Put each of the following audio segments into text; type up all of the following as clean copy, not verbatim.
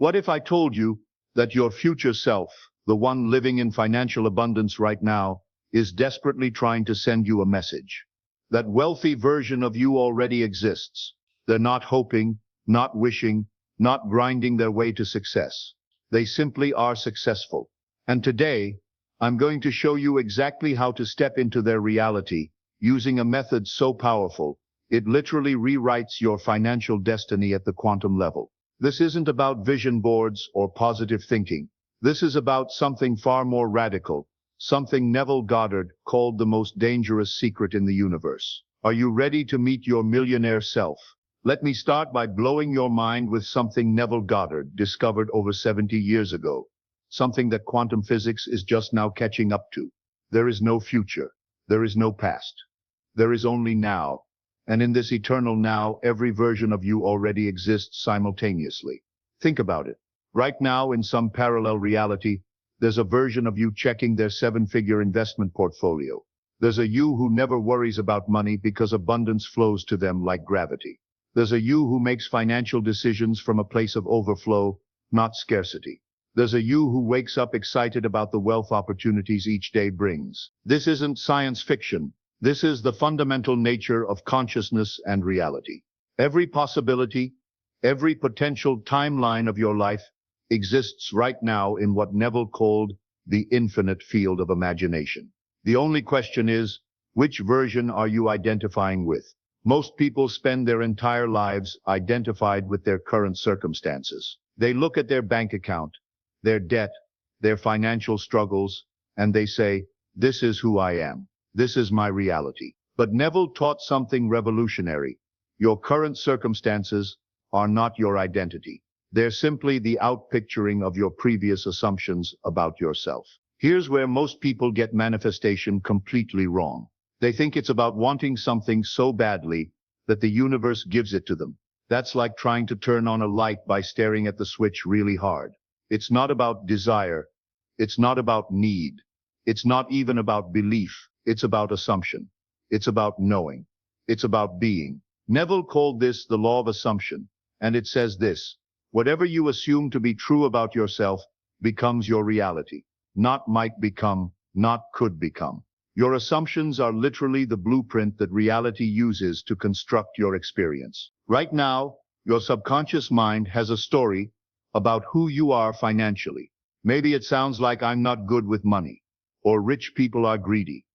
What if I told you that your future self, the one living in financial abundance right now, is desperately trying to send you a message? That wealthy version of you already exists. They're not hoping, not wishing, not grinding their way to success. They simply are successful. And today, I'm going to show you exactly how to step into their reality using a method so powerful, it literally rewrites your financial destiny at the quantum level. This isn't about vision boards or positive thinking. This is about something far more radical, something Neville Goddard called the most dangerous secret in the universe. Are you ready to meet your millionaire self? Let me start by blowing your mind with something Neville Goddard discovered over 70 years ago, something that quantum physics is just now catching up to. There is no future. There is no past. There is only now. And in this eternal now, every version of you already exists simultaneously. Think about it. Right now, in some parallel reality, there's a version of you checking their 7-figure investment portfolio. There's a you who never worries about money because abundance flows to them like gravity. There's a you who makes financial decisions from a place of overflow, not scarcity. There's a you who wakes up excited about the wealth opportunities each day brings. This isn't science fiction. This is the fundamental nature of consciousness and reality. Every possibility, every potential timeline of your life exists right now in what Neville called the infinite field of imagination. The only question is, which version are you identifying with? Most people spend their entire lives identified with their current circumstances. They look at their bank account, their debt, their financial struggles, and they say, "This is who I am. This is my reality." But Neville taught something revolutionary. Your current circumstances are not your identity. They're simply the outpicturing of your previous assumptions about yourself. Here's where most people get manifestation completely wrong. They think it's about wanting something so badly that the universe gives it to them. That's like trying to turn on a light by staring at the switch really hard. It's not about desire. It's not about need. It's not even about belief. It's about assumption. It's about knowing. It's about being. Neville called this the law of assumption, and it says this: whatever you assume to be true about yourself becomes your reality. Not might become, not could become. Your assumptions are literally the blueprint that reality uses to construct your experience. Right now, your subconscious mind has a story about who you are financially. Maybe it sounds like "I'm not good with money," or "rich people are greedy,"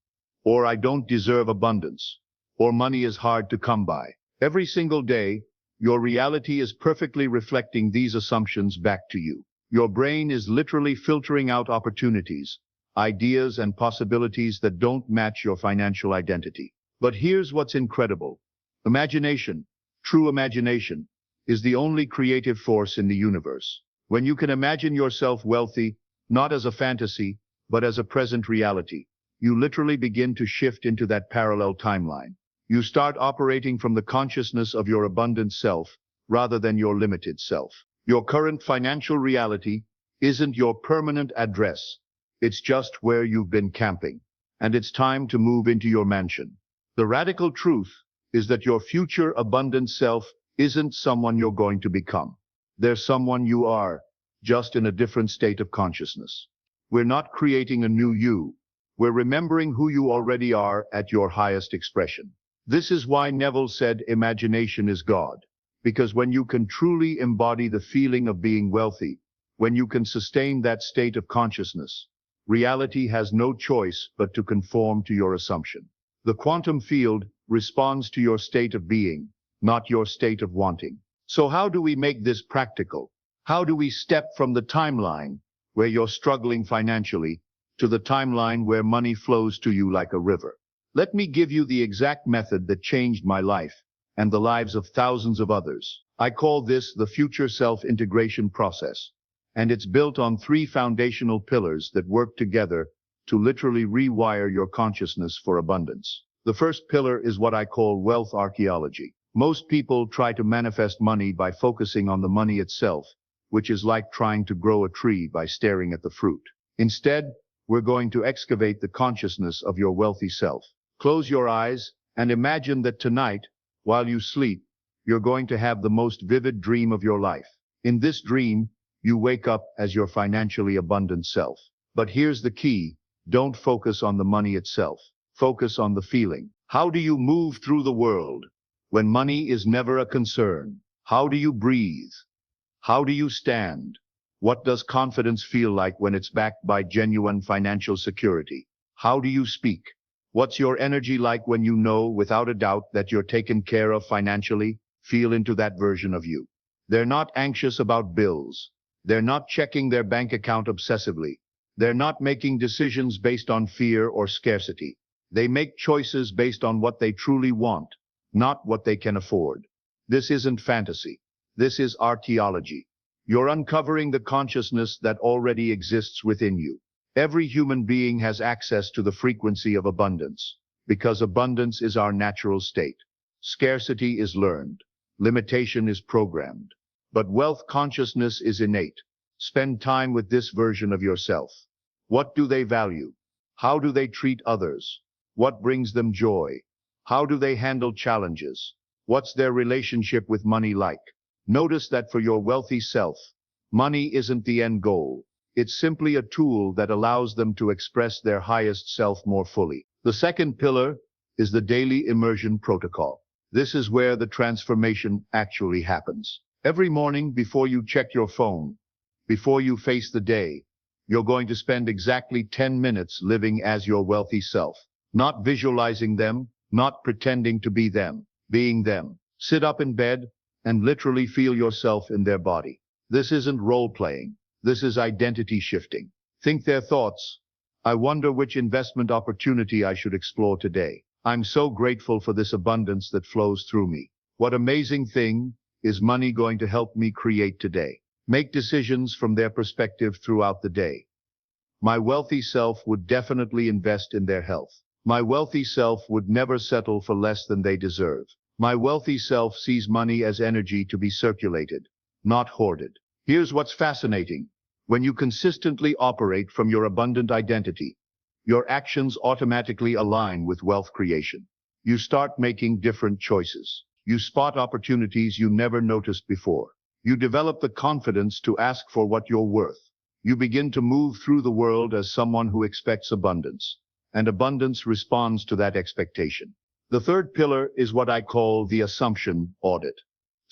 or "I don't deserve abundance," or "money is hard to come by." Every single day, your reality is perfectly reflecting these assumptions back to you. Your brain is literally filtering out opportunities, ideas, and possibilities that don't match your financial identity. But here's what's incredible. Imagination, true imagination, is the only creative force in the universe. When you can imagine yourself wealthy, not as a fantasy, but as a present reality, you literally begin to shift into that parallel timeline. You start operating from the consciousness of your abundant self rather than your limited self. Your current financial reality isn't your permanent address. It's just where you've been camping, and it's time to move into your mansion. The radical truth is that your future abundant self isn't someone you're going to become. They're someone you are, just in a different state of consciousness. We're not creating a new you. We're remembering who you already are at your highest expression. This is why Neville said imagination is God. Because when you can truly embody the feeling of being wealthy, when you can sustain that state of consciousness, reality has no choice but to conform to your assumption. The quantum field responds to your state of being, not your state of wanting. So how do we make this practical? How do we step from the timeline where you're struggling financially to the timeline where money flows to you like a river? Let me give you the exact method that changed my life and the lives of thousands of others. I call this the future self-integration process, and it's built on 3 foundational pillars that work together to literally rewire your consciousness for abundance. The first pillar is what I call wealth archaeology. Most people try to manifest money by focusing on the money itself, which is like trying to grow a tree by staring at the fruit. Instead, we're going to excavate the consciousness of your wealthy self. Close your eyes and imagine that tonight, while you sleep, you're going to have the most vivid dream of your life. In this dream, You wake up as your financially abundant self. But here's the key. Don't focus on the money itself. Focus on the feeling. How do you move through the world when money is never a concern? How do you breathe? How do you stand? What does confidence feel like when it's backed by genuine financial security? How do you speak? What's your energy like when you know without a doubt that you're taken care of financially? Feel into that version of you. They're not anxious about bills. They're not checking their bank account obsessively. They're not making decisions based on fear or scarcity. They make choices based on what they truly want, not what they can afford. This isn't fantasy. This is archaeology. You're uncovering the consciousness that already exists within you. Every human being has access to the frequency of abundance, because abundance is our natural state. Scarcity is learned. Limitation is programmed. But wealth consciousness is innate. Spend time with this version of yourself. What do they value? How do they treat others? What brings them joy? How do they handle challenges? What's their relationship with money like? Notice that for your wealthy self, money isn't the end goal. It's simply a tool that allows them to express their highest self more fully. The second pillar is the daily immersion protocol. This is where the transformation actually happens. Every morning before you check your phone, before you face the day, you're going to spend exactly 10 minutes living as your wealthy self. Not visualizing them, not pretending to be them, being them. Sit up in bed and literally feel yourself in their body. This isn't role-playing. This is identity shifting. Think their thoughts. I wonder which investment opportunity I should explore today. I'm so grateful for this abundance that flows through me. What amazing thing is money going to help me create today? Make decisions from their perspective throughout the day. My wealthy self would definitely invest in their health. My wealthy self would never settle for less than they deserve. My wealthy self sees money as energy to be circulated, not hoarded. Here's what's fascinating. When you consistently operate from your abundant identity, your actions automatically align with wealth creation. You start making different choices. You spot opportunities you never noticed before. You develop the confidence to ask for what you're worth. You begin to move through the world as someone who expects abundance, and abundance responds to that expectation. The third pillar is what I call the assumption audit.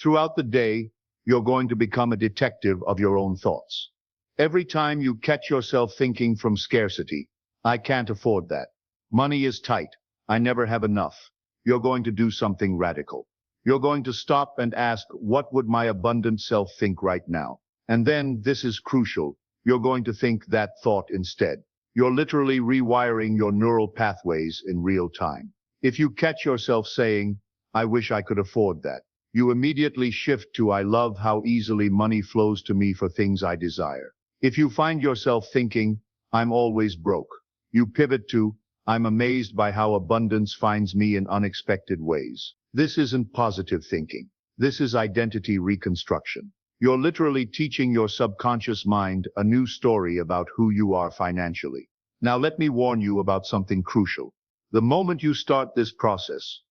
Throughout the day, you're going to become a detective of your own thoughts. Every time you catch yourself thinking from scarcity, I can't afford that. Money is tight. I never have enough. You're going to do something radical. You're going to stop and ask, what would my abundant self think right now? And then, this is crucial, you're going to think that thought instead. You're literally rewiring your neural pathways in real time. If you catch yourself saying, I wish I could afford that, you immediately shift to I love how easily money flows to me for things I desire. If you find yourself thinking, I'm always broke, you pivot to, I'm amazed by how abundance finds me in unexpected ways. This isn't positive thinking. This is identity reconstruction. You're literally teaching your subconscious mind a new story about who you are financially. Now let me warn you about something crucial. The moment you start this process,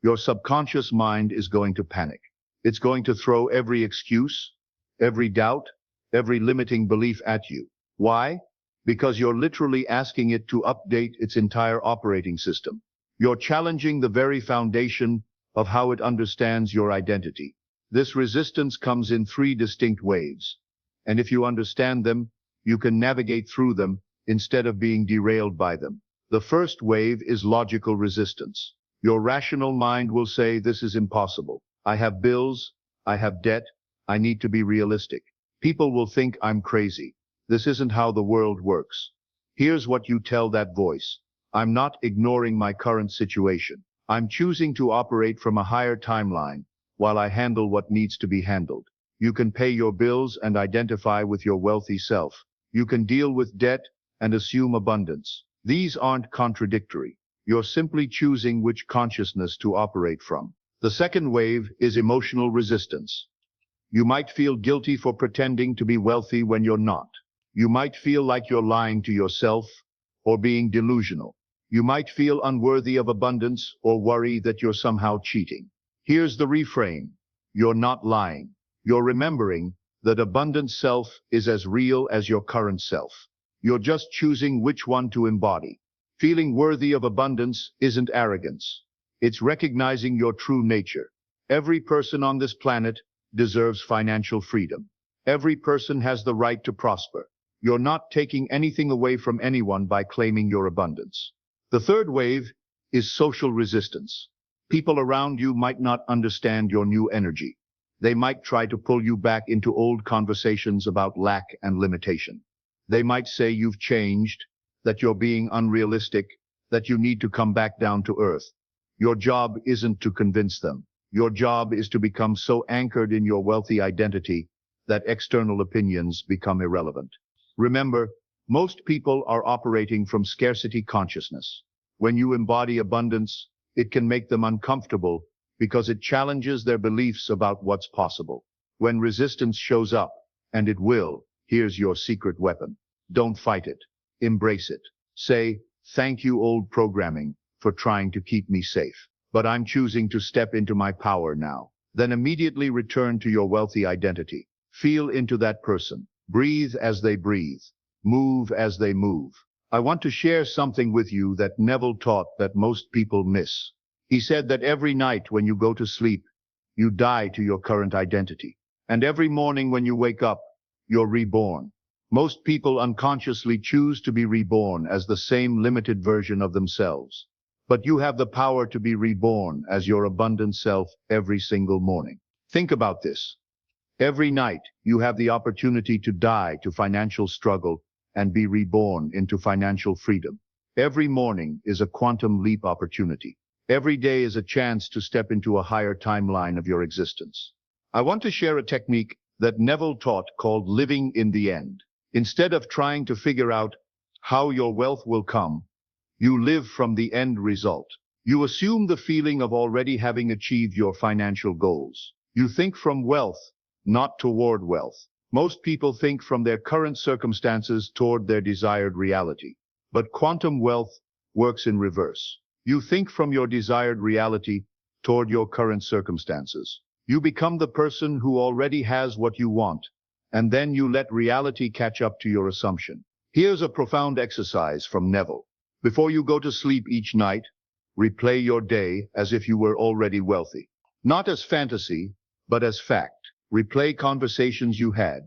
your subconscious mind is going to panic. It's going to throw every excuse, every doubt, every limiting belief at you. Why? Because you're literally asking it to update its entire operating system. You're challenging the very foundation of how it understands your identity. This resistance comes in 3 distinct waves, and if you understand them, you can navigate through them instead of being derailed by them. The first wave is logical resistance. Your rational mind will say, this is impossible. I have bills, I have debt, I need to be realistic. People will think I'm crazy. This isn't how the world works. Here's what you tell that voice. I'm not ignoring my current situation. I'm choosing to operate from a higher timeline while I handle what needs to be handled. You can pay your bills and identify with your wealthy self. You can deal with debt and assume abundance. These aren't contradictory. You're simply choosing which consciousness to operate from. The second wave is emotional resistance. You might feel guilty for pretending to be wealthy when you're not. You might feel like you're lying to yourself or being delusional. You might feel unworthy of abundance or worry that you're somehow cheating. Here's the reframe. You're not lying. You're remembering that abundant self is as real as your current self. You're just choosing which one to embody. Feeling worthy of abundance isn't arrogance. It's recognizing your true nature. Every person on this planet deserves financial freedom. Every person has the right to prosper. You're not taking anything away from anyone by claiming your abundance. The third wave is social resistance. People around you might not understand your new energy. They might try to pull you back into old conversations about lack and limitation. They might say you've changed, that you're being unrealistic, that you need to come back down to earth. Your job isn't to convince them. Your job is to become so anchored in your wealthy identity that external opinions become irrelevant. Remember, most people are operating from scarcity consciousness. When you embody abundance, it can make them uncomfortable because it challenges their beliefs about what's possible. When resistance shows up, and it will, here's your secret weapon. Don't fight it. Embrace it. Say, thank you, old programming, for trying to keep me safe. But I'm choosing to step into my power now. Then immediately return to your wealthy identity. Feel into that person. Breathe as they breathe. Move as they move. I want to share something with you that Neville taught that most people miss. He said that every night when you go to sleep, you die to your current identity. And every morning when you wake up, you're reborn. Most people unconsciously choose to be reborn as the same limited version of themselves. But you have the power to be reborn as your abundant self every single morning. Think about this. Every night, you have the opportunity to die to financial struggle and be reborn into financial freedom. Every morning is a quantum leap opportunity. Every day is a chance to step into a higher timeline of your existence. I want to share a technique that Neville taught called living in the end. Instead of trying to figure out how your wealth will come, you live from the end result. You assume the feeling of already having achieved your financial goals. You think from wealth, not toward wealth. Most people think from their current circumstances toward their desired reality. But quantum wealth works in reverse. You think from your desired reality toward your current circumstances. You become the person who already has what you want, and then you let reality catch up to your assumption. Here's a profound exercise from Neville. Before you go to sleep each night, replay your day as if you were already wealthy. Not as fantasy, but as fact. Replay conversations you had,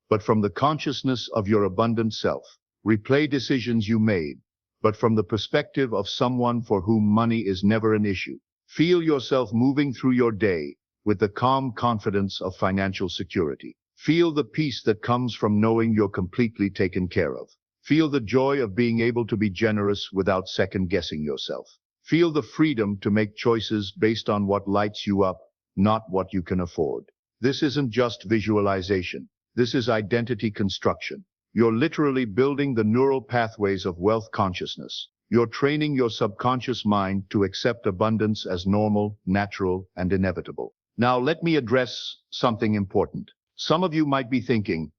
but from the consciousness of your abundant self. Replay decisions you made, but from the perspective of someone for whom money is never an issue. Feel yourself moving through your day with the calm confidence of financial security. Feel the peace that comes from knowing you're completely taken care of. Feel the joy of being able to be generous without second-guessing yourself. Feel the freedom to make choices based on what lights you up, not what you can afford. This isn't just visualization. This is identity construction. You're literally building the neural pathways of wealth consciousness. You're training your subconscious mind to accept abundance as normal, natural, and inevitable. Now let me address something important. Some of you might be thinking,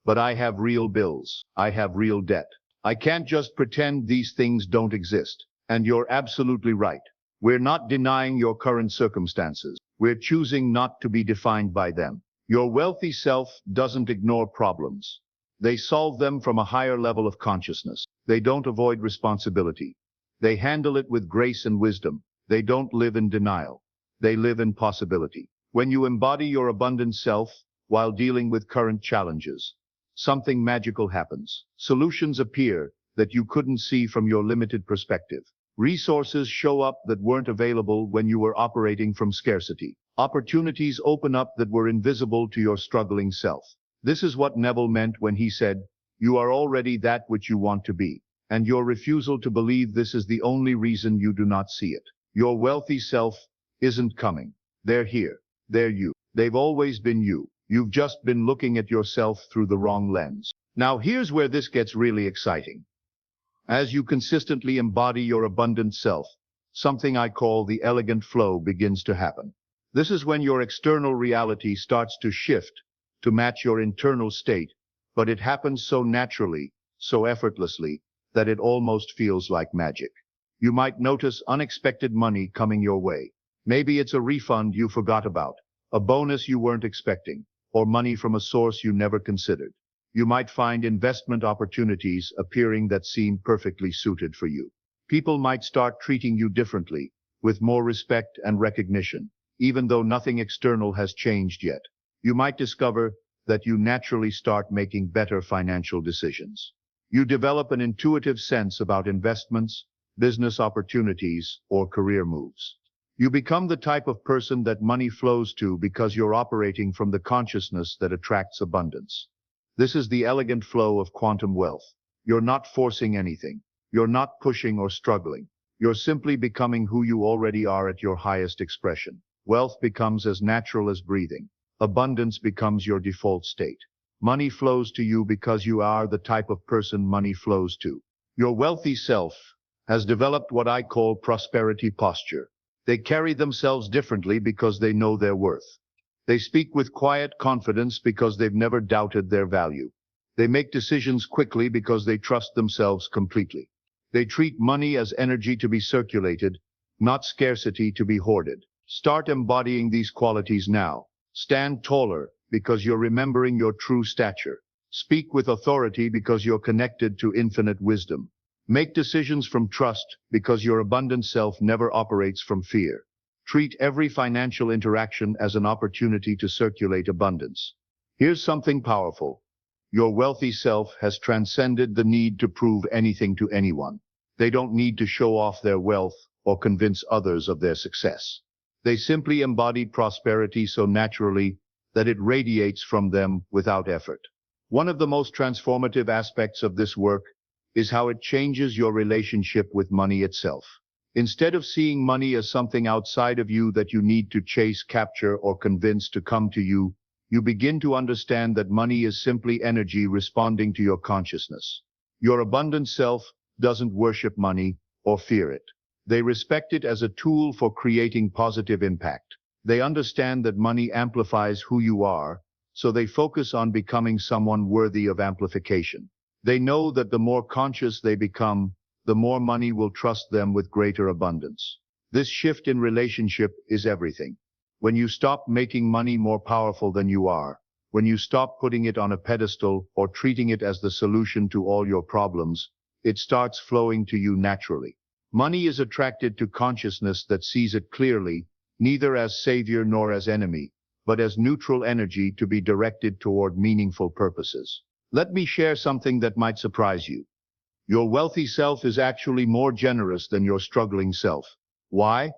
but I have real bills. I have real debt. I can't just pretend these things don't exist. And you're absolutely right. We're not denying your current circumstances. We're choosing not to be defined by them. Your wealthy self doesn't ignore problems. They solve them from a higher level of consciousness. They don't avoid responsibility. They handle it with grace and wisdom. They don't live in denial. They live in possibility. When you embody your abundant self while dealing with current challenges, something magical happens. Solutions appear that you couldn't see from your limited perspective. Resources show up that weren't available when you were operating from scarcity. Opportunities open up that were invisible to your struggling self. This is what Neville meant when he said, "You are already that which you want to be." And your refusal to believe this is the only reason you do not see it. Your wealthy self isn't coming. They're here. They're you. They've always been you. You've just been looking at yourself through the wrong lens. Now here's where this gets really exciting. As you consistently embody your abundant self, something I call the elegant flow begins to happen. This is when your external reality starts to shift to match your internal state, but it happens so naturally, so effortlessly, that it almost feels like magic. You might notice unexpected money coming your way. Maybe it's a refund you forgot about, a bonus you weren't expecting, or money from a source you never considered. You might find investment opportunities appearing that seem perfectly suited for you. People might start treating you differently, with more respect and recognition, even though nothing external has changed yet. You might discover that you naturally start making better financial decisions. You develop an intuitive sense about investments, business opportunities, or career moves. You become the type of person that money flows to because you're operating from the consciousness that attracts abundance. This is the elegant flow of quantum wealth. You're not forcing anything. You're not pushing or struggling. You're simply becoming who you already are at your highest expression. Wealth becomes as natural as breathing. Abundance becomes your default state. Money flows to you because you are the type of person money flows to. Your wealthy self has developed what I call prosperity posture. They carry themselves differently because they know their worth. They speak with quiet confidence because they've never doubted their value. They make decisions quickly because they trust themselves completely. They treat money as energy to be circulated, not scarcity to be hoarded. Start embodying these qualities now. Stand taller because you're remembering your true stature. Speak with authority because you're connected to infinite wisdom. Make decisions from trust because your abundant self never operates from fear. Treat every financial interaction as an opportunity to circulate abundance. Here's something powerful. Your wealthy self has transcended the need to prove anything to anyone. They don't need to show off their wealth or convince others of their success. They simply embody prosperity so naturally that it radiates from them without effort. One of the most transformative aspects of this work is how it changes your relationship with money itself. Instead of seeing money as something outside of you that you need to chase, capture, or convince to come to you, you begin to understand that money is simply energy responding to your consciousness. Your abundant self doesn't worship money or fear it. They respect it as a tool for creating positive impact. They understand that money amplifies who you are, so they focus on becoming someone worthy of amplification. They know that the more conscious they become, the more money will trust them with greater abundance. This shift in relationship is everything. When you stop making money more powerful than you are, when you stop putting it on a pedestal or treating it as the solution to all your problems, it starts flowing to you naturally. Money is attracted to consciousness that sees it clearly, neither as savior nor as enemy, but as neutral energy to be directed toward meaningful purposes. Let me share something that might surprise you. Your wealthy self is actually more generous than your struggling self. Why?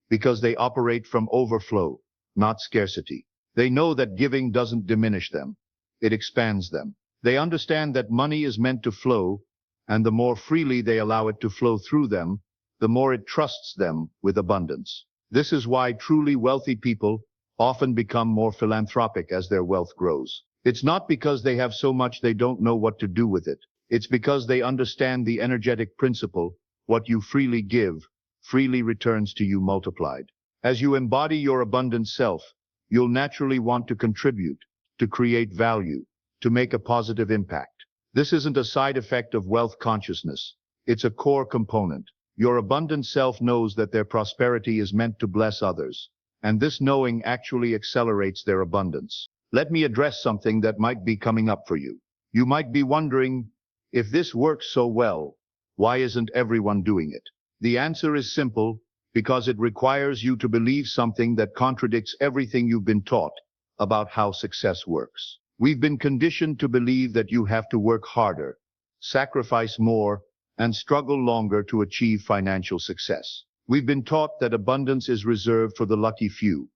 Because they operate from overflow, not scarcity. They know that giving doesn't diminish them. It expands them. They understand that money is meant to flow, and the more freely they allow it to flow through them, the more it trusts them with abundance. This is why truly wealthy people often become more philanthropic as their wealth grows. It's not because they have so much they don't know what to do with it. It's because they understand the energetic principle: what you freely give, freely returns to you multiplied. As you embody your abundant self, you'll naturally want to contribute, to create value, to make a positive impact. This isn't a side effect of wealth consciousness. It's a core component. Your abundant self knows that their prosperity is meant to bless others, and this knowing actually accelerates their abundance. Let me address something that might be coming up for you. You might be wondering, if this works so well, why isn't everyone doing it? The answer is simple: because it requires you to believe something that contradicts everything you've been taught about how success works. We've been conditioned to believe that you have to work harder, sacrifice more, and struggle longer to achieve financial success. We've been taught that abundance is reserved for the lucky few,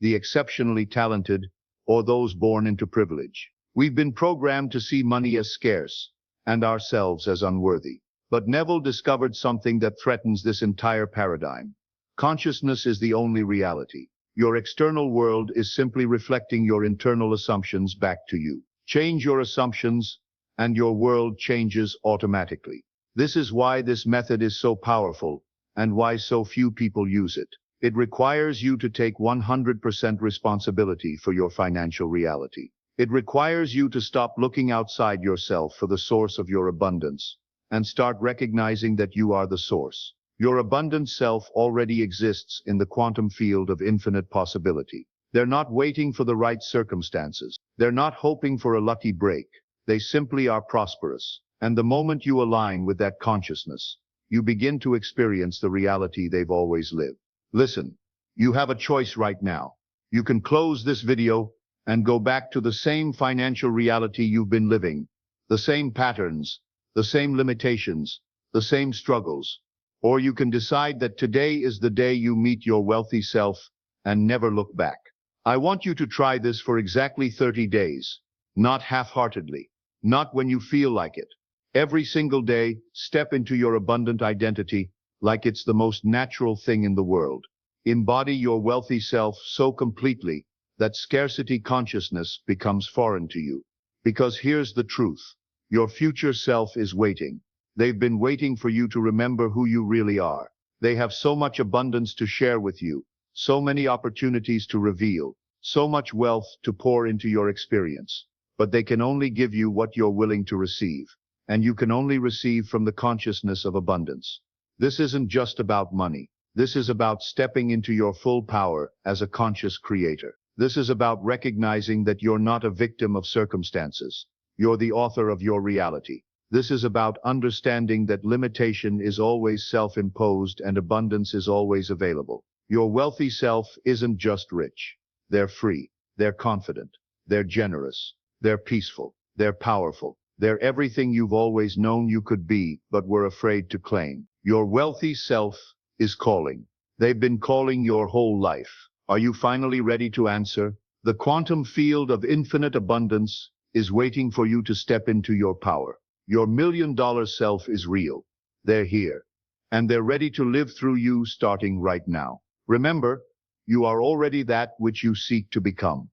the exceptionally talented, or those born into privilege. We've been programmed to see money as scarce, and ourselves as unworthy. But Neville discovered something that threatens this entire paradigm. Consciousness is the only reality. Your external world is simply reflecting your internal assumptions back to you. Change your assumptions, and your world changes automatically. This is why this method is so powerful, and why so few people use it. It requires you to take 100% responsibility for your financial reality. It requires you to stop looking outside yourself for the source of your abundance, and start recognizing that you are the source. Your abundant self already exists in the quantum field of infinite possibility. They're not waiting for the right circumstances. They're not hoping for a lucky break. They simply are prosperous. And the moment you align with that consciousness, you begin to experience the reality they've always lived. Listen, you have a choice right now. You can close this video and go back to the same financial reality you've been living, the same patterns, the same limitations, the same struggles. Or you can decide that today is the day you meet your wealthy self and never look back. I want you to try this for exactly 30 days, not half-heartedly, not when you feel like it. Every single day, step into your abundant identity like it's the most natural thing in the world. Embody your wealthy self so completely that scarcity consciousness becomes foreign to you. Because here's the truth. Your future self is waiting. They've been waiting for you to remember who you really are. They have so much abundance to share with you, so many opportunities to reveal, so much wealth to pour into your experience. But they can only give you what you're willing to receive. And you can only receive from the consciousness of abundance. This isn't just about money. This is about stepping into your full power as a conscious creator. This is about recognizing that you're not a victim of circumstances. You're the author of your reality. This is about understanding that limitation is always self-imposed and abundance is always available. Your wealthy self isn't just rich. They're free. They're confident. They're generous. They're peaceful. They're powerful. They're everything you've always known you could be, but were afraid to claim. Your wealthy self is calling. They've been calling your whole life. Are you finally ready to answer? The quantum field of infinite abundance is waiting for you to step into your power. Your $1,000,000 self is real. They're here. And they're ready to live through you starting right now. Remember, you are already that which you seek to become.